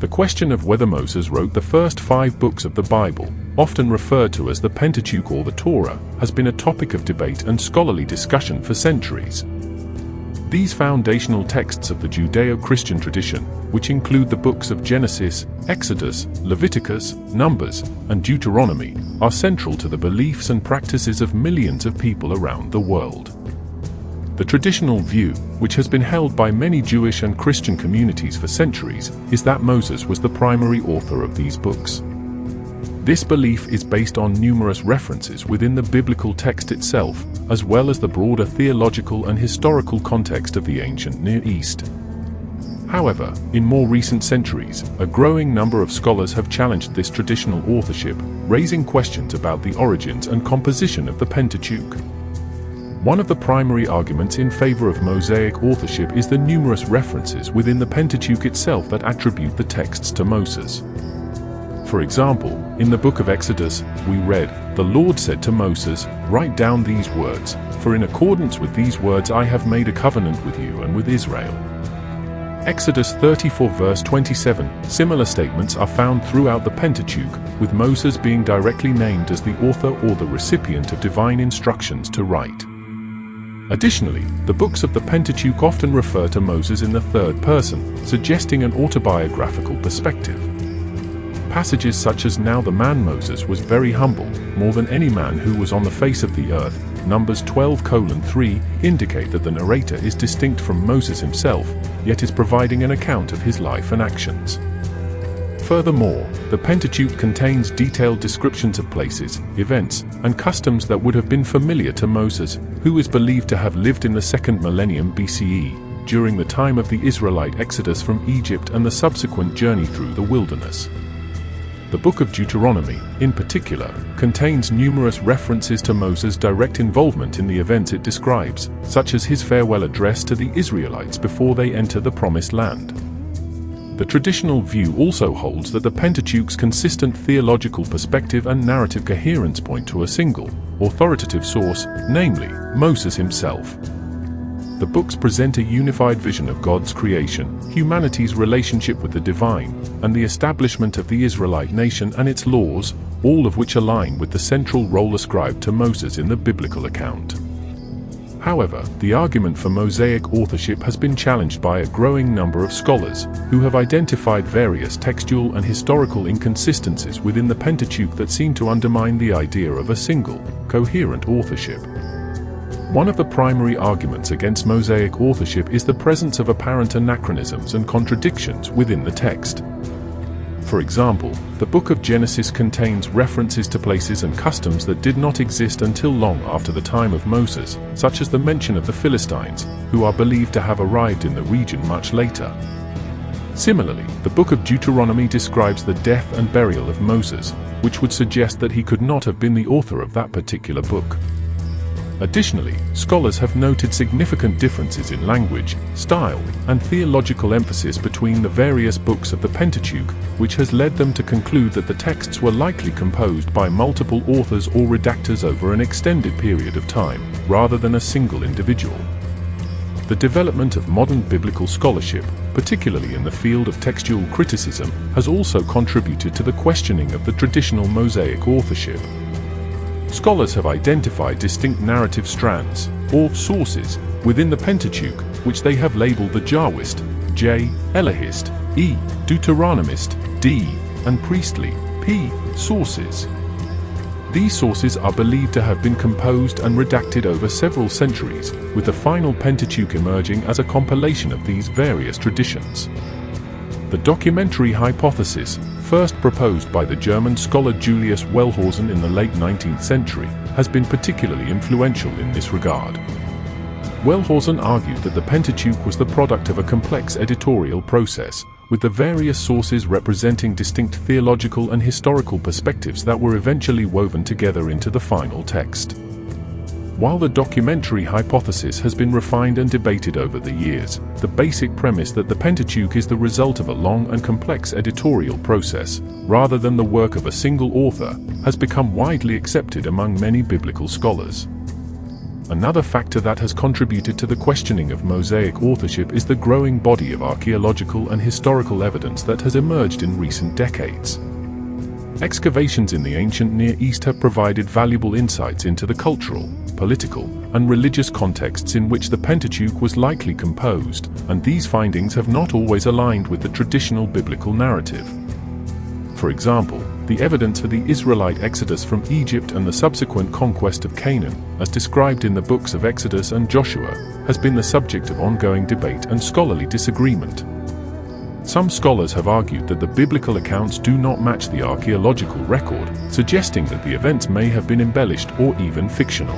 question of whether Moses wrote the first 5 books of the Bible, often referred to as the Pentateuch or the Torah, has been a topic of debate and scholarly discussion for centuries. These foundational texts of the Judeo-Christian tradition, which include the books of Genesis, Exodus, Leviticus, Numbers, and Deuteronomy, are central to the beliefs and practices of millions of people around the world. The traditional view, which has been held by many Jewish and Christian communities for centuries, is that Moses was the primary author of these books. This belief is based on numerous references within the biblical text itself, as well as the broader theological and historical context of the ancient Near East. However, in more recent centuries, a growing number of scholars have challenged this traditional authorship, raising questions about the origins and composition of the Pentateuch. One of the primary arguments in favor of Mosaic authorship is the numerous references within the Pentateuch itself that attribute the texts to Moses. For example, in the book of Exodus, we read, "The Lord said to Moses, write down these words, for in accordance with these words I have made a covenant with you and with Israel." Exodus 34 verse 27. Similar statements are found throughout the Pentateuch, with Moses being directly named as the author or the recipient of divine instructions to write. Additionally, the books of the Pentateuch often refer to Moses in the third person, suggesting an autobiographical perspective. Passages such as "Now the man Moses was very humble, more than any man who was on the face of the earth," Numbers 12:3, indicate that the narrator is distinct from Moses himself, yet is providing an account of his life and actions. Furthermore, the Pentateuch contains detailed descriptions of places, events, and customs that would have been familiar to Moses, who is believed to have lived in the 2nd millennium BCE, during the time of the Israelite exodus from Egypt and the subsequent journey through the wilderness. The book of Deuteronomy, in particular, contains numerous references to Moses' direct involvement in the events it describes, such as his farewell address to the Israelites before they enter the Promised Land. The traditional view also holds that the Pentateuch's consistent theological perspective and narrative coherence point to a single, authoritative source, namely, Moses himself. The books present a unified vision of God's creation, humanity's relationship with the divine, and the establishment of the Israelite nation and its laws, all of which align with the central role ascribed to Moses in the biblical account. However, the argument for Mosaic authorship has been challenged by a growing number of scholars, who have identified various textual and historical inconsistencies within the Pentateuch that seem to undermine the idea of a single, coherent authorship. One of the primary arguments against Mosaic authorship is the presence of apparent anachronisms and contradictions within the text. For example, the book of Genesis contains references to places and customs that did not exist until long after the time of Moses, such as the mention of the Philistines, who are believed to have arrived in the region much later. Similarly, the book of Deuteronomy describes the death and burial of Moses, which would suggest that he could not have been the author of that particular book. Additionally, scholars have noted significant differences in language, style, and theological emphasis between the various books of the Pentateuch, which has led them to conclude that the texts were likely composed by multiple authors or redactors over an extended period of time, rather than a single individual. The development of modern biblical scholarship, particularly in the field of textual criticism, has also contributed to the questioning of the traditional Mosaic authorship. Scholars have identified distinct narrative strands, or sources, within the Pentateuch, which they have labeled the Jahwist, J, Elohist, E, Deuteronomist, D, and priestly, P, sources. These sources are believed to have been composed and redacted over several centuries, with the final Pentateuch emerging as a compilation of these various traditions. The documentary hypothesis, first proposed by the German scholar Julius Wellhausen in the late 19th century, has been particularly influential in this regard. Wellhausen argued that the Pentateuch was the product of a complex editorial process, with the various sources representing distinct theological and historical perspectives that were eventually woven together into the final text. While the documentary hypothesis has been refined and debated over the years, the basic premise that the Pentateuch is the result of a long and complex editorial process, rather than the work of a single author, has become widely accepted among many biblical scholars. Another factor that has contributed to the questioning of Mosaic authorship is the growing body of archaeological and historical evidence that has emerged in recent decades. Excavations in the ancient Near East have provided valuable insights into the cultural, political, and religious contexts in which the Pentateuch was likely composed, and these findings have not always aligned with the traditional biblical narrative. For example, the evidence for the Israelite exodus from Egypt and the subsequent conquest of Canaan, as described in the books of Exodus and Joshua, has been the subject of ongoing debate and scholarly disagreement. Some scholars have argued that the biblical accounts do not match the archaeological record, suggesting that the events may have been embellished or even fictional.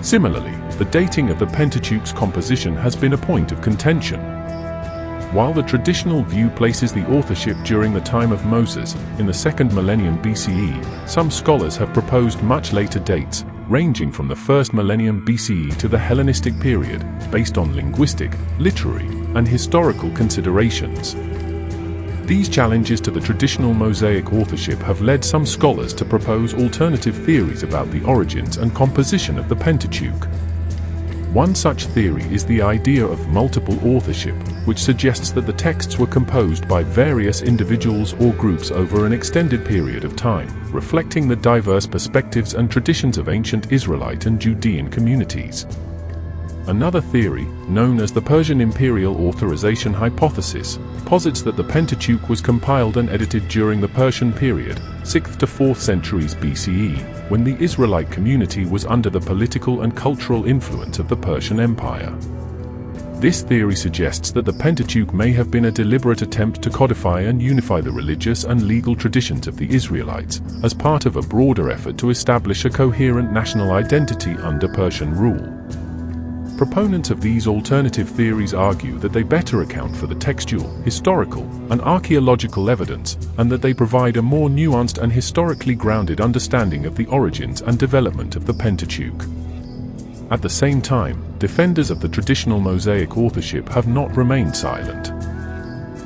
Similarly, the dating of the Pentateuch's composition has been a point of contention. While the traditional view places the authorship during the time of Moses, in the 2nd millennium BCE, some scholars have proposed much later dates, ranging from the 1st millennium BCE to the Hellenistic period, based on linguistic, literary, and historical considerations. These challenges to the traditional Mosaic authorship have led some scholars to propose alternative theories about the origins and composition of the Pentateuch. One such theory is the idea of multiple authorship, which suggests that the texts were composed by various individuals or groups over an extended period of time, reflecting the diverse perspectives and traditions of ancient Israelite and Judean communities. Another theory, known as the Persian Imperial Authorization Hypothesis, posits that the Pentateuch was compiled and edited during the Persian period, 6th to 4th centuries BCE, when the Israelite community was under the political and cultural influence of the Persian Empire. This theory suggests that the Pentateuch may have been a deliberate attempt to codify and unify the religious and legal traditions of the Israelites, as part of a broader effort to establish a coherent national identity under Persian rule. Proponents of these alternative theories argue that they better account for the textual, historical, and archaeological evidence, and that they provide a more nuanced and historically grounded understanding of the origins and development of the Pentateuch. At the same time, defenders of the traditional Mosaic authorship have not remained silent.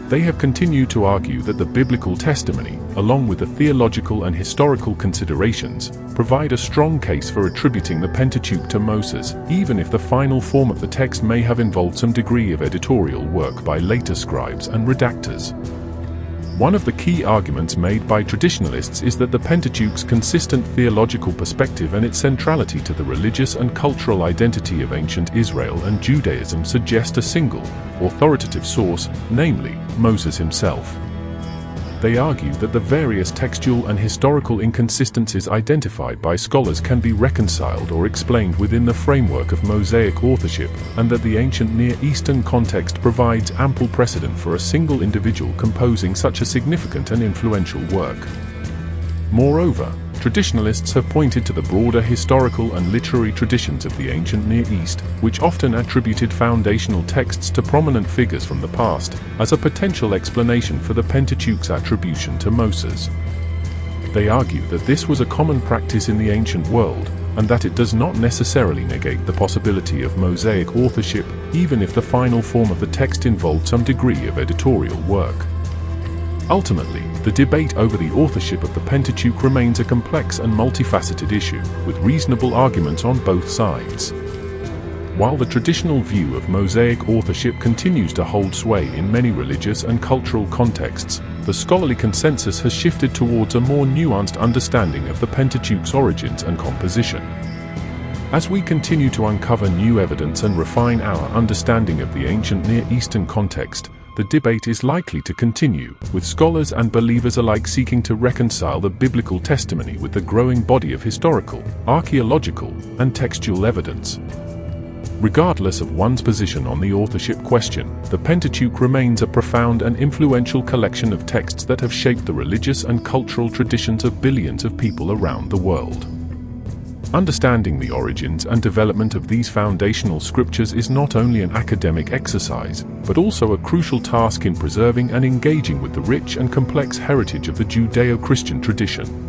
They have continued to argue that the biblical testimony, along with the theological and historical considerations, provide a strong case for attributing the Pentateuch to Moses, even if the final form of the text may have involved some degree of editorial work by later scribes and redactors. One of the key arguments made by traditionalists is that the Pentateuch's consistent theological perspective and its centrality to the religious and cultural identity of ancient Israel and Judaism suggest a single, authoritative source, namely, Moses himself. They argue that the various textual and historical inconsistencies identified by scholars can be reconciled or explained within the framework of Mosaic authorship, and that the ancient Near Eastern context provides ample precedent for a single individual composing such a significant and influential work. Moreover, traditionalists have pointed to the broader historical and literary traditions of the ancient Near East, which often attributed foundational texts to prominent figures from the past, as a potential explanation for the Pentateuch's attribution to Moses. They argue that this was a common practice in the ancient world, and that it does not necessarily negate the possibility of Mosaic authorship, even if the final form of the text involved some degree of editorial work. Ultimately, the debate over the authorship of the Pentateuch remains a complex and multifaceted issue, with reasonable arguments on both sides. While the traditional view of Mosaic authorship continues to hold sway in many religious and cultural contexts, the scholarly consensus has shifted towards a more nuanced understanding of the Pentateuch's origins and composition. As we continue to uncover new evidence and refine our understanding of the ancient Near Eastern context, the debate is likely to continue, with scholars and believers alike seeking to reconcile the biblical testimony with the growing body of historical, archaeological, and textual evidence. Regardless of one's position on the authorship question, the Pentateuch remains a profound and influential collection of texts that have shaped the religious and cultural traditions of billions of people around the world. Understanding the origins and development of these foundational scriptures is not only an academic exercise, but also a crucial task in preserving and engaging with the rich and complex heritage of the Judeo-Christian tradition.